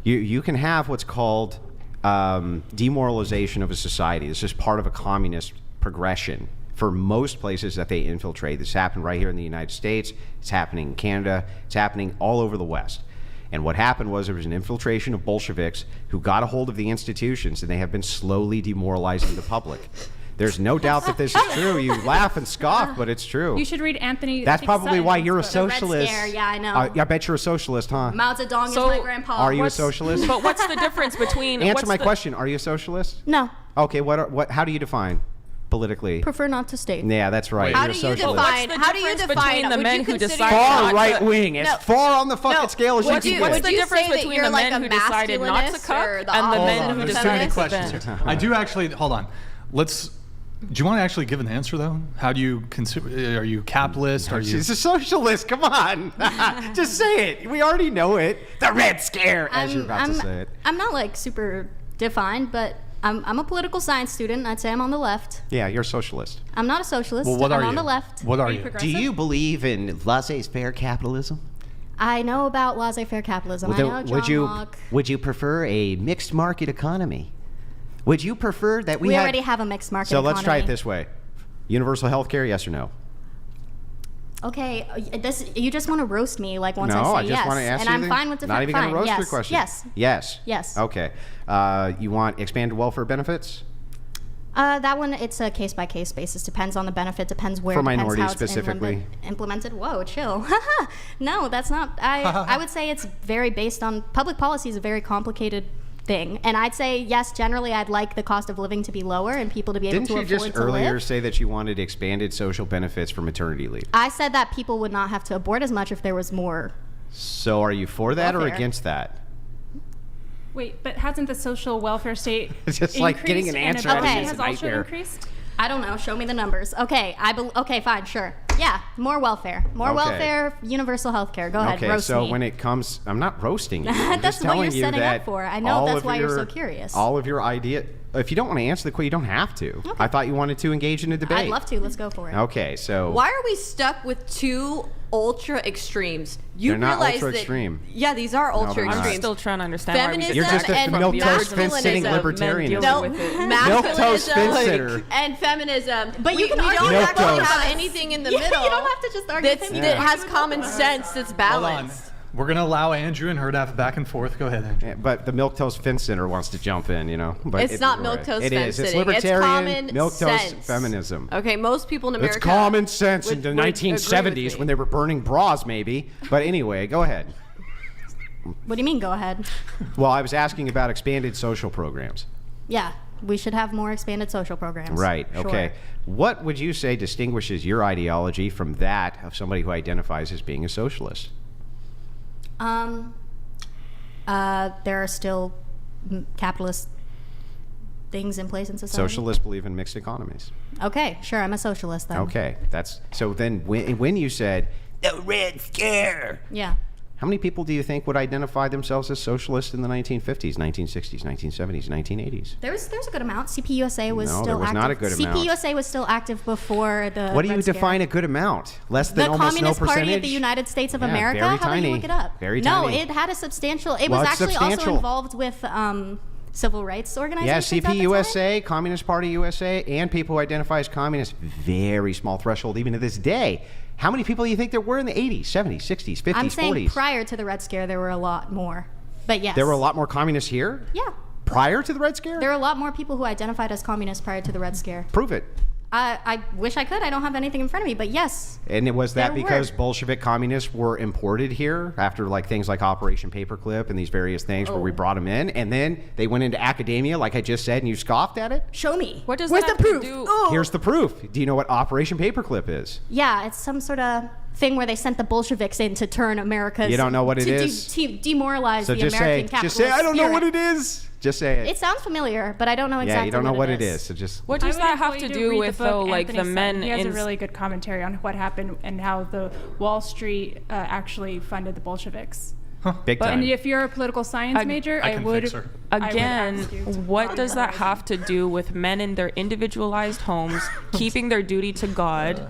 You can have what's called demoralization of a society. This is part of a communist progression for most places that they infiltrate. This happened right here in the United States. It's happening in Canada. It's happening all over the West. And what happened was there was an infiltration of Bolsheviks who got a hold of the institutions, and they have been slowly demoralizing the public. There's no doubt that this is true. You laugh and scoff, but it's true. You should read Anthony. That's probably why you're a The Red socialist. Scare, yeah, I know. I bet you're a socialist, huh? Mao Zedong is my grandpa. Are you a socialist? But what's the difference between... Answer my question. Are you a socialist? No. Okay, how do you define politically? Prefer not to state. Yeah, that's right. How You're do a you socialist. define the would men you who consider decide Far not right to- wing, as far on the fucking scale as you What's can What's get. the difference between the men who decided not to cook and the men who There's too many decided questions to here. I do actually, hold on. Do you want to actually give an answer, though? How do you consider, are you capitalist? Are you... She's a socialist. Come on. Just say it. We already know it. The Red Scare, as you're about to say it. I'm not like super defined, but I'm a political science student. I'd say I'm on the left. Yeah, you're a socialist. I'm not a socialist. Well, what I'm are on you? the left. What are you you? progressive? Do you believe in laissez-faire capitalism? I know about laissez-faire capitalism. Well, I know John Locke. would you prefer a mixed market economy? Would you prefer that We already have a mixed market economy. So let's try it this way. Universal health care, yes or no? Okay, you just want to roast me like once No, I I say just yes. want to ask and you. I'm fine with the Not even going to roast yes. your question. Yes. Yes. Yes. Okay. You want expanded welfare benefits? That one, it's a case-by-case basis. Depends on the benefit, depends where, For depends minorities how it's specifically? implemented. Whoa, chill. No, that's not. I would say it's very based on, public policy is a very complicated thing. And I'd say, yes, generally I'd like the cost of living to be lower and people to be able Didn't to you afford just to earlier live. say that you wanted expanded social benefits for maternity leave? I said that people would not have to abort as much if there was more. So are you for that or Welfare. against that? Wait, but hasn't the social welfare state It's just like getting an increased answer and out of abortion this has also nightmare. increased? I don't know. Show me the numbers. Okay, okay, fine, sure. Yeah, more welfare. More Okay. welfare, universal health care. Go ahead, Okay, roast so me. when it comes, I'm not roasting you. I'm That's just what telling you're you setting that up for. I know all that's of why you're so your- curious. All of your idea. If you don't want to answer the question, you don't have to. Okay. I thought you wanted to engage in a debate. I'd love to. Let's go for it. Okay, so Why are we stuck with two ultra extremes? You They're not realize ultra that, extreme. Yeah, these are ultra they're not. I'm extremes. still trying to understand Feminism You're just a and milquetoast fence-sitting masculinism. libertarianism. No, with it. Milquetoast masculinism fence-sitter. and feminism. But you can we argue don't that have to both. have anything in the You middle. don't have to just argue that's, with me. that has common sense. That's Hold on. balanced. We're going to allow Andrew and her to have a back and forth. Go ahead, Andrew. Yeah, but the milquetoast fence center wants to jump in, you know. But It's not milquetoast It is. It's fence-sitting. It's libertarian common milquetoast sense. feminism. Okay, most people in America. It's common sense in would- the would agree with 1970s me. when they were burning bras, maybe. But anyway, go ahead. What do you mean, go ahead? Well, I was asking about expanded social programs. Yeah, we should have more expanded social programs. Right. Sure. Okay. What would you say distinguishes your ideology from that of somebody who identifies as being a socialist? There are still capitalist things in place in society. Socialists believe in mixed economies. Okay, sure, I'm a socialist then. Okay. That's so. Then when you said the Red Scare, Yeah. how many people do you think would identify themselves as socialists in the 1950s, 1960s, 1970s, 1980s? There's a good amount. CPUSA was No, still there was active. not a good amount. CPUSA was still active before the What do you Red Scare. define a good amount? Less than The almost Communist no percentage? Party of the United States of Yeah, America? very How about tiny. you look it up? Very no, tiny. it had a substantial. It Well, was it's actually substantial. also involved with civil rights Yeah, organizations. at the time. CPUSA, Communist Party USA, and people who identify as communists, very small threshold even to this day. How many people do you think there were in the 80s, 70s, 60s, 50s, I'm saying 40s? prior to the Red Scare, there were a lot more. But yes. There were a lot more communists here? Yeah. Prior to the Red Scare? There were a lot more people who identified as communists prior to the Red Scare. Prove it. I wish I could. I don't have anything in front of me, but yes. And it was that There because were. Bolshevik communists were imported here after like things like Operation Paperclip and these various things where we brought them in, and then they went into academia, like I just said, and you scoffed at it? Show me. What does Where's that the have to proof? do- Oh. Here's the proof. Do you know what Operation Paperclip is? Yeah, it's some sort of thing where they sent the Bolsheviks in to turn America's. You don't know what it to is? demoralize So the just American say, capitalist I don't know spirit. what it is. Just say it. It sounds familiar, but I don't know exactly. Yeah, you don't know what it is. So just What I does would that have employ to you do read with the book though, like Anthony the men? He has a in really good commentary on what happened and how the Wall Street actually funded the Bolsheviks. big But- time. And if you're a political science major, I I can would fix her. Again, ask you to what does that prioritize. have to do with men in their individualized homes keeping their duty to God